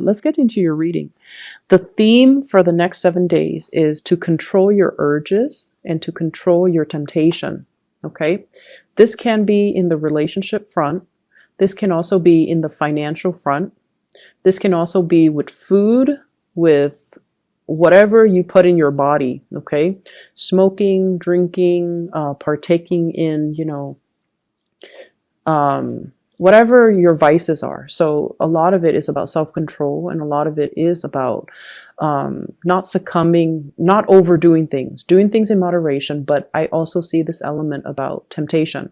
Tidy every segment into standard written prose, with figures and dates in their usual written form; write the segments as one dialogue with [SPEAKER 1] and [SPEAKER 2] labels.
[SPEAKER 1] let's get into your reading. The theme for the next 7 days is to control your urges and to control your temptation. Okay. This can be in the relationship front. This can also be in the financial front. This can also be with food, with whatever you put in your body. Okay. Smoking, drinking, partaking in, whatever your vices are. So a lot of it is about self-control, and a lot of it is about not succumbing, not overdoing things, doing things in moderation. But I also see this element about temptation.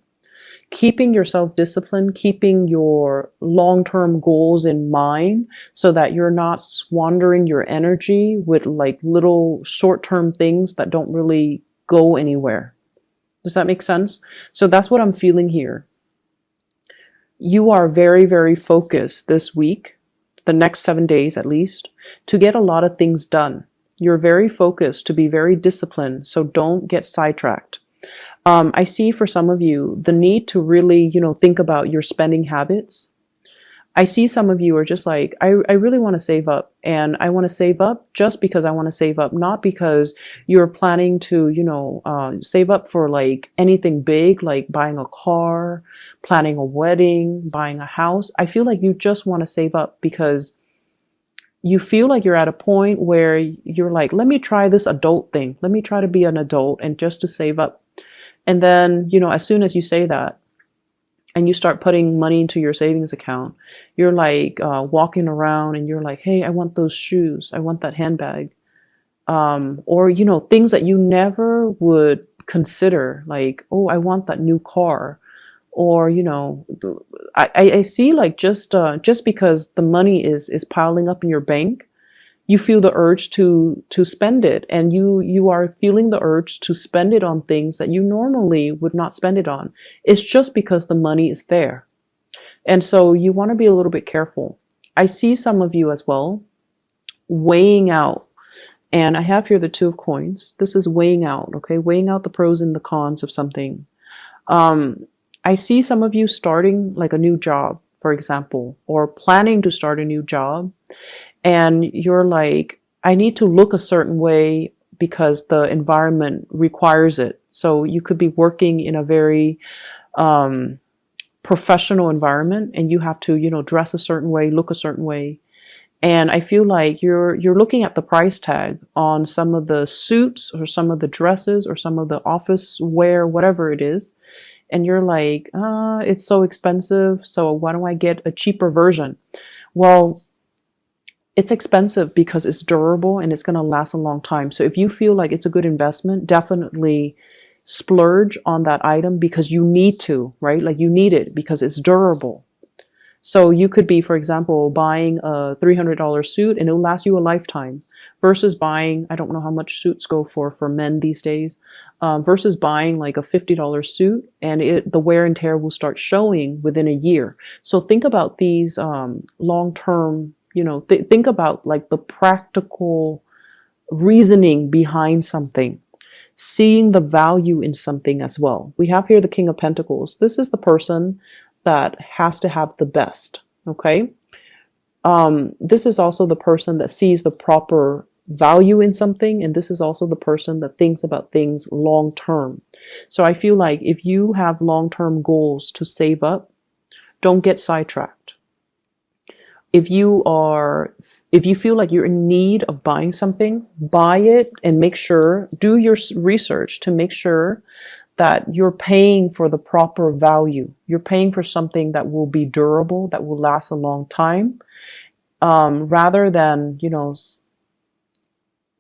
[SPEAKER 1] Keeping yourself disciplined, keeping your long-term goals in mind so that you're not squandering your energy with like little short-term things that don't really go anywhere. Does that make sense? So that's what I'm feeling here. You are very, very focused this week, the next 7 days at least, to get a lot of things done. You're very focused to be very disciplined, so don't get sidetracked. I see for some of you the need to really, think about your spending habits. I see some of you are just like, I really want to save up, and I want to save up just because I want to save up, not because you're planning to, save up for like anything big, like buying a car, planning a wedding, buying a house. I feel like you just want to save up because you feel like you're at a point where you're like, let me try this adult thing. Let me try to be an adult and just to save up. And then, as soon as you say that and you start putting money into your savings account, you're like walking around and you're like, hey, I want those shoes. I want that handbag. Or, things that you never would consider, like, oh, I want that new car. Or, I see like just because the money is piling up in your bank, you feel the urge to spend it, and you are feeling the urge to spend it on things that you normally would not spend it on. It's just because the money is there. And so you want to be a little bit careful. I see some of you as well weighing out, and I have here the 2 of coins. This is weighing out, okay? Weighing out the pros and the cons of something. I see some of you starting like a new job, for example, or planning to start a new job. And you're like, I need to look a certain way because the environment requires it. So you could be working in a very professional environment, and you have to, dress a certain way, look a certain way. And I feel like you're looking at the price tag on some of the suits or some of the dresses or some of the office wear, whatever it is. And you're like, it's so expensive, so why don't I get a cheaper version? Well, it's expensive because it's durable and it's going to last a long time. So if you feel like it's a good investment, definitely splurge on that item because you need to, right? Like you need it because it's durable. So you could be, for example, buying a $300 suit and it'll last you a lifetime versus buying, I don't know how much suits go for men these days, versus buying like a $50 suit and the wear and tear will start showing within a year. So think about these long-term, think about like the practical reasoning behind something, seeing the value in something as well. We have here the King of Pentacles. This is the person that has to have the best, okay? This is also the person that sees the proper value in something, and this is also the person that thinks about things long term. So I feel like if you have long-term goals to save up, don't get sidetracked. If you feel like you're in need of buying something, buy it and make sure, do your research to make sure that you're paying for the proper value. You're paying for something that will be durable, that will last a long time, rather than,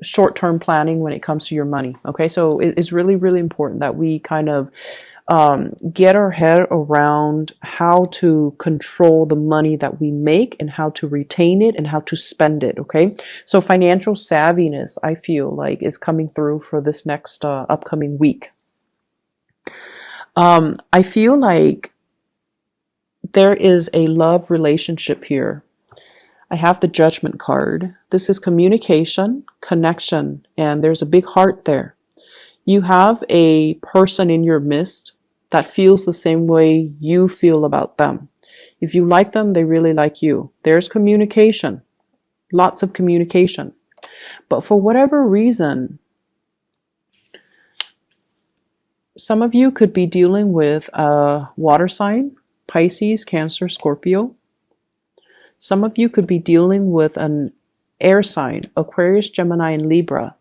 [SPEAKER 1] short-term planning when it comes to your money. Okay, so it's really, really important that we kind of get our head around how to control the money that we make and how to retain it and how to spend it. Okay, so financial savviness, I feel like, is coming through for this next upcoming week. I feel like there is a love relationship here. I have the Judgment card. This is communication, connection, and there's a big heart there. You have a person in your midst that feels the same way you feel about them. If you like them, they really like you. There's communication. lots of communication. But for whatever reason, some of you could be dealing with a water sign, Pisces, Cancer, Scorpio. Some of you could be dealing with an air sign, Aquarius, Gemini, and Libra.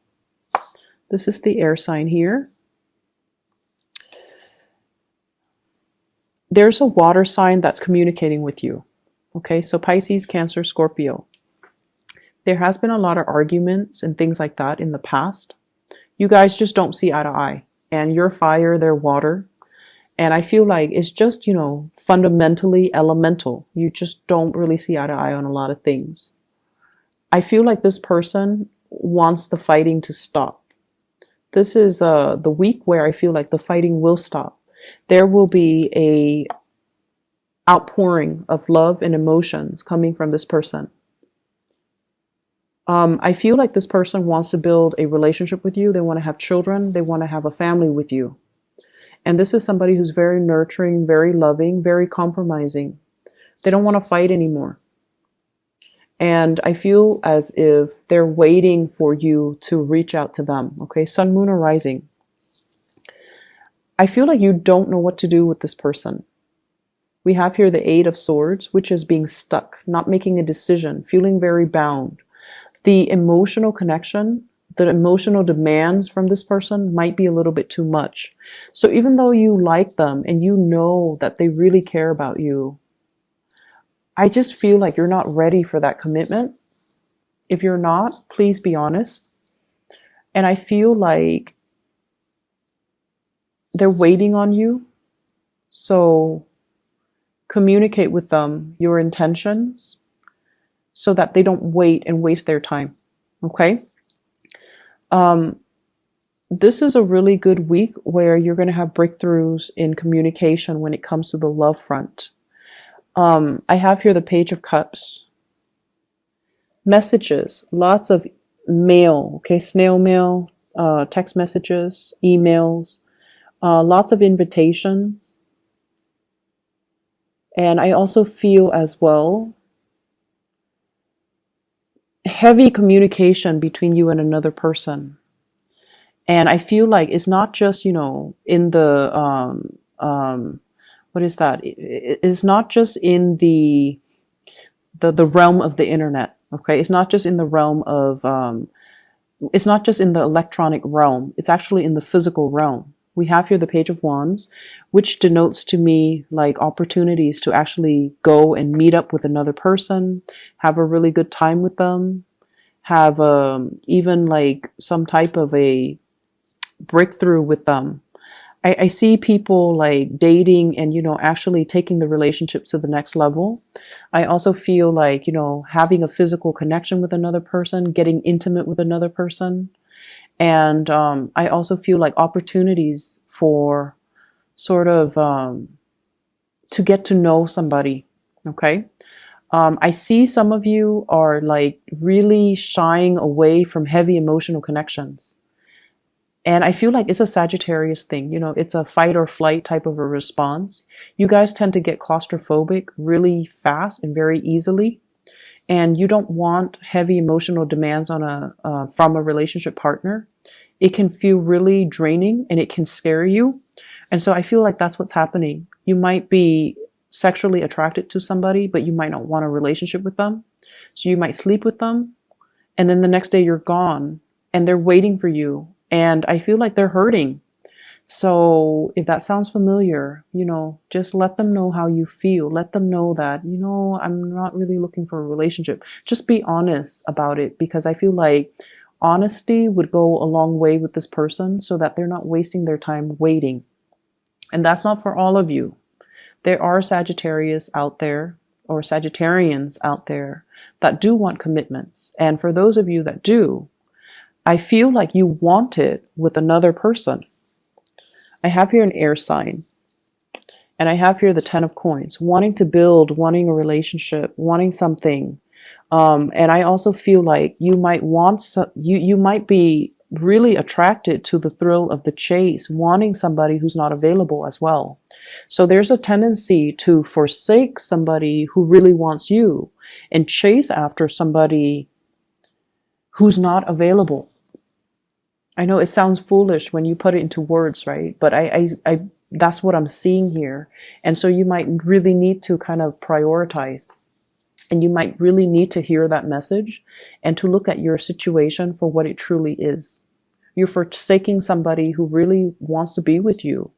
[SPEAKER 1] This is the air sign here. There's a water sign that's communicating with you. Okay, so Pisces, Cancer, Scorpio. There has been a lot of arguments and things like that in the past. You guys just don't see eye to eye. And you're fire, they're water. And I feel like it's just, you know, fundamentally elemental. You just don't really see eye to eye on a lot of things. I feel like this person wants the fighting to stop. This is the week where I feel like the fighting will stop. There will be a outpouring of love and emotions coming from this person. I feel like this person wants to build a relationship with you. They want to have children. They want to have a family with you. And this is somebody who's very nurturing, very loving, very compromising. They don't want to fight anymore. And I feel as if they're waiting for you to reach out to them. Okay, Sun, Moon, or Rising. I feel like you don't know what to do with this person. We have here the Eight of Swords, which is being stuck, not making a decision, feeling very bound. The emotional connection, the emotional demands from this person might be a little bit too much. So even though you like them and you know that they really care about you, I just feel like you're not ready for that commitment. If you're not, please be honest. And I feel like they're waiting on you. So communicate with them your intentions so that they don't wait and waste their time. Okay? This is a really good week where you're going to have breakthroughs in communication when it comes to the love front. I have here the Page of Cups. Messages, lots of mail, okay, snail mail, text messages, emails, lots of invitations. And I also feel as well heavy communication between you and another person. And I feel like it's not just, you know, in the, what is that? It's not just in the realm of the internet. Okay. It's not just in the realm of, it's not just in the electronic realm. It's actually in the physical realm. We have here the Page of Wands, which denotes to me like opportunities to actually go and meet up with another person, have a really good time with them, have even like some type of a breakthrough with them. I see people like dating and, you know, actually taking the relationships to the next level. I also feel like, you know, having a physical connection with another person, getting intimate with another person. And I also feel like opportunities for sort of to get to know somebody. Okay. I see some of you are like really shying away from heavy emotional connections. And I feel like it's a Sagittarius thing. You know, it's a fight or flight type of a response. You guys tend to get claustrophobic really fast and very easily. And you don't want heavy emotional demands on from a relationship partner. It can feel really draining and it can scare you. And so I feel like that's what's happening. You might be sexually attracted to somebody, but you might not want a relationship with them. So you might sleep with them. And then the next day you're gone and they're waiting for you. And I feel like they're hurting. So if that sounds familiar, you know, just let them know how you feel. Let them know that, you know, I'm not really looking for a relationship. Just be honest about it, because I feel like honesty would go a long way with this person so that they're not wasting their time waiting. And that's not for all of you. There are Sagittarius out there, or Sagittarians out there, that do want commitments. And for those of you that do, I feel like you want it with another person. I have here an air sign. And I have here the 10 of Coins. Wanting to build, wanting a relationship, wanting something. And I also feel like you might want, you might be really attracted to the thrill of the chase, wanting somebody who's not available as well. So there's a tendency to forsake somebody who really wants you and chase after somebody who's not available. I know it sounds foolish when you put it into words, right? But I that's what I'm seeing here. And so you might really need to kind of prioritize, and you might really need to hear that message and to look at your situation for what it truly is. You're forsaking somebody who really wants to be with you,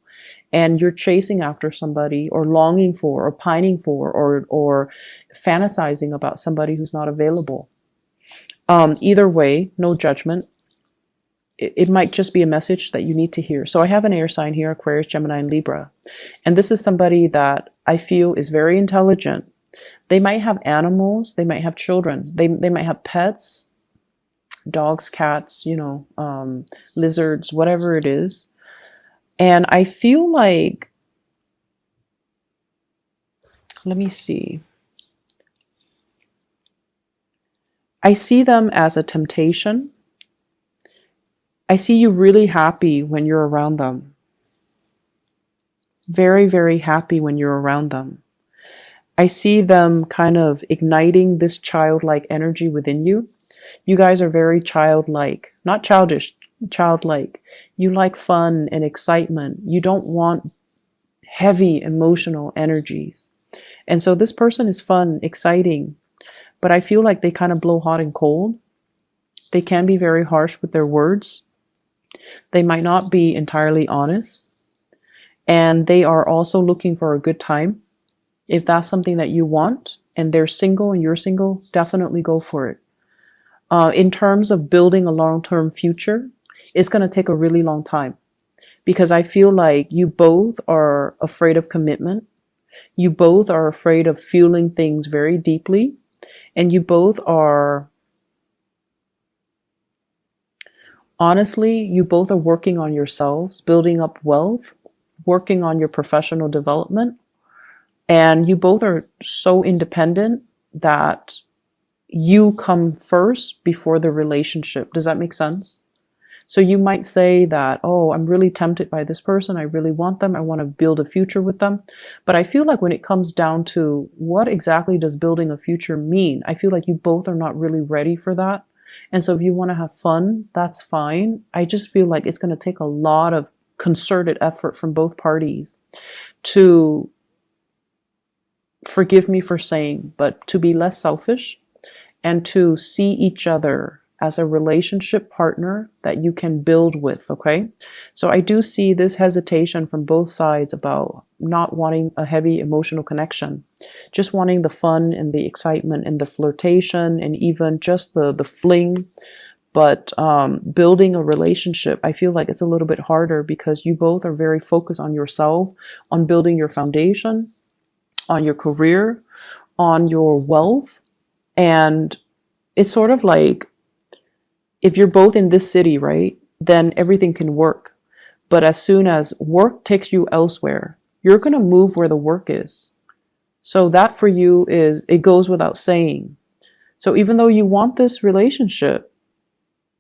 [SPEAKER 1] and you're chasing after somebody, or longing for, or pining for, or fantasizing about somebody who's not available. Either way, no judgment. It might just be a message that you need to hear. So I have an air sign here, Aquarius, Gemini, and Libra. And this is somebody that I feel is very intelligent. They might have animals. They might have children. They might have pets, dogs, cats, lizards, whatever it is. And I feel like, let me see. I see them as a temptation. I see you really happy when you're around them. Very, very happy when you're around them. I see them kind of igniting this childlike energy within you. You guys are very childlike, not childish, childlike. You like fun and excitement. You don't want heavy emotional energies. And so this person is fun, exciting, but I feel like they kind of blow hot and cold. They can be very harsh with their words. They might not be entirely honest. And they are also looking for a good time. If that's something that you want, and they're single and you're single, definitely go for it. In terms of building a long-term future, it's going to take a really long time, because I feel like you both are afraid of commitment. You both are afraid of feeling things very deeply. And you both are, honestly, you both are working on yourselves, building up wealth, working on your professional development. And you both are so independent that you come first before the relationship. Does that make sense? So you might say that, oh, I'm really tempted by this person. I really want them. I want to build a future with them. But I feel like when it comes down to what exactly does building a future mean, I feel like you both are not really ready for that. And so if you want to have fun, that's fine. I just feel like it's going to take a lot of concerted effort from both parties to, forgive me for saying, but to be less selfish and to see each other as a relationship partner that you can build with, okay? So I do see this hesitation from both sides about not wanting a heavy emotional connection, just wanting the fun and the excitement and the flirtation and even just the fling. But building a relationship, I feel like it's a little bit harder because you both are very focused on yourself, on building your foundation, on your career, on your wealth. And it's sort of like, if you're both in this city, right, then everything can work. But as soon as work takes you elsewhere, you're going to move where the work is. So that for you is, it goes without saying. So even though you want this relationship,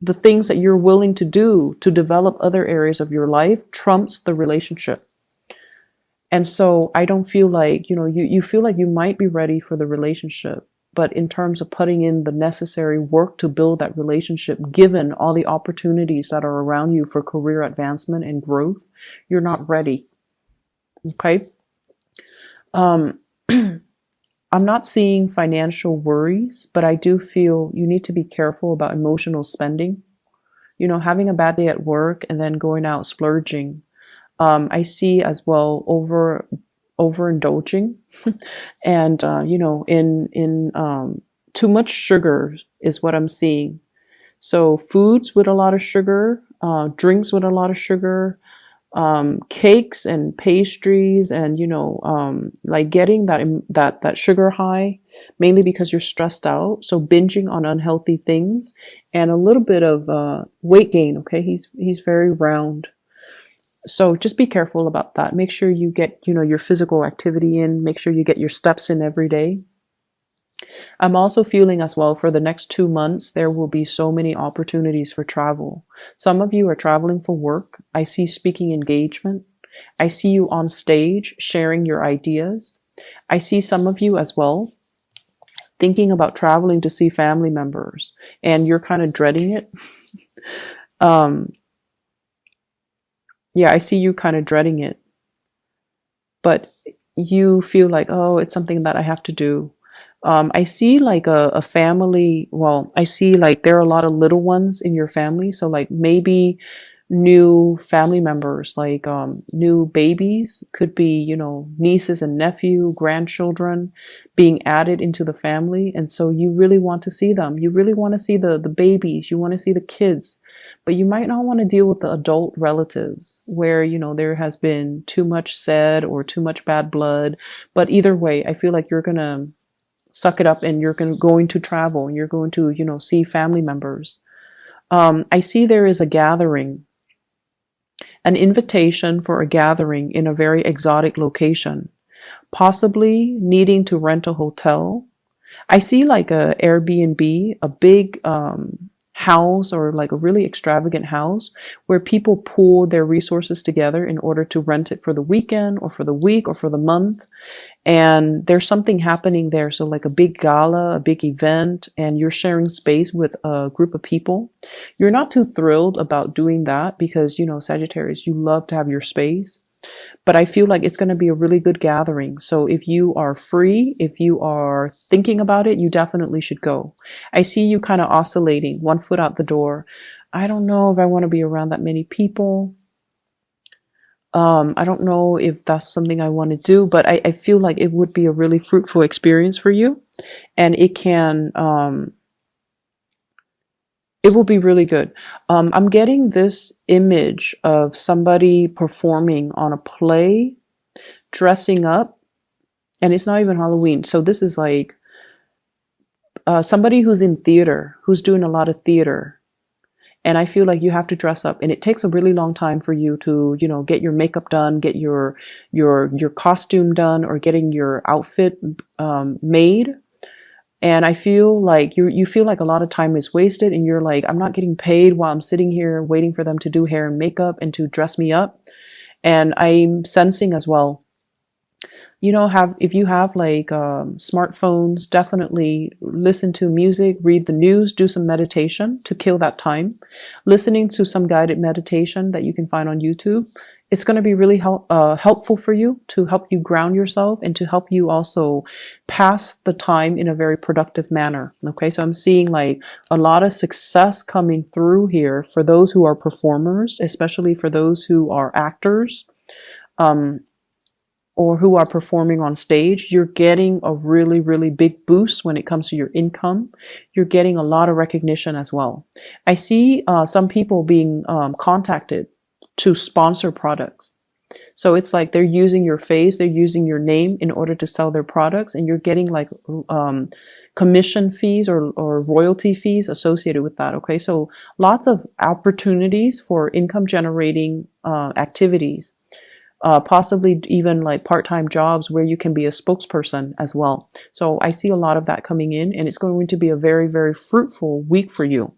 [SPEAKER 1] the things that you're willing to do to develop other areas of your life trumps the relationship. And so I don't feel like, you feel like you might be ready for the relationship, but in terms of putting in the necessary work to build that relationship, given all the opportunities that are around you for career advancement and growth, you're not ready. Okay. I'm not seeing financial worries, but I do feel you need to be careful about emotional spending. Having a bad day at work and then going out splurging. I see as well overindulging and, in too much sugar is what I'm seeing. So foods with a lot of sugar, drinks with a lot of sugar, cakes and pastries and, like getting that sugar high, mainly because you're stressed out. So binging on unhealthy things and a little bit of, weight gain. Okay. He's very round. So just be careful about that. Make sure you get, your physical activity in, make sure you get your steps in every day. I'm also feeling as well for the next 2 months, there will be so many opportunities for travel. Some of you are traveling for work. I see speaking engagement. I see you on stage sharing your ideas. I see some of you as well thinking about traveling to see family members, and you're kind of dreading it. um, yeah, I see you kind of dreading it, but you feel like, oh, it's something that I have to do. I see like a family. Well, I see like there are a lot of little ones in your family. So like maybe new family members, like new babies, could be, you know, nieces and nephew, grandchildren being added into the family. And so you really want to see them. You really want to see the babies. You want to see the kids, but you might not want to deal with the adult relatives where, you know, there has been too much said or too much bad blood. But either way, I feel like you're going to suck it up and you're going to travel and you're going to, you know, see family members. I see there is a gathering, an invitation for a gathering in a very exotic location, possibly needing to rent a hotel. I see like a Airbnb, a big house, or like a really extravagant house where people pool their resources together in order to rent it for the weekend or for the week or for the month. And there's something happening there. So like a big gala, a big event, and you're sharing space with a group of people. You're not too thrilled about doing that because, you know, Sagittarius, you love to have your space. But I feel like it's going to be a really good gathering. So if you are free, if you are thinking about it, you definitely should go. I see you kind of oscillating, one foot out the door. I don't know if I want to be around that many people. I don't know if that's something I want to do, but I feel like it would be a really fruitful experience for you. And it can, it will be really good. I'm getting this image of somebody performing on a play, dressing up, and it's not even Halloween. So this is like somebody who's in theater, who's doing a lot of theater. And I feel like you have to dress up, and it takes a really long time for you to, you know, get your makeup done, get your costume done, or getting your outfit made. And I feel like you feel like a lot of time is wasted, and you're like, I'm not getting paid while I'm sitting here waiting for them to do hair and makeup and to dress me up. And I'm sensing as well, you know, if you have like smartphones, definitely listen to music, read the news, do some meditation to kill that time. Listening to some guided meditation that you can find on YouTube. It's going to be really helpful for you, to help you ground yourself and to help you also pass the time in a very productive manner. Okay, so I'm seeing like a lot of success coming through here for those who are performers, especially for those who are actors. Or who are performing on stage. You're getting a really, really big boost when it comes to your income. You're getting a lot of recognition as well. I see some people being contacted to sponsor products. So it's like they're using your face, they're using your name in order to sell their products, and you're getting like commission fees or royalty fees associated with that. Okay, so lots of opportunities for income generating activities. Possibly even like part-time jobs where you can be a spokesperson as well. So I see a lot of that coming in, and it's going to be a very, very fruitful week for you.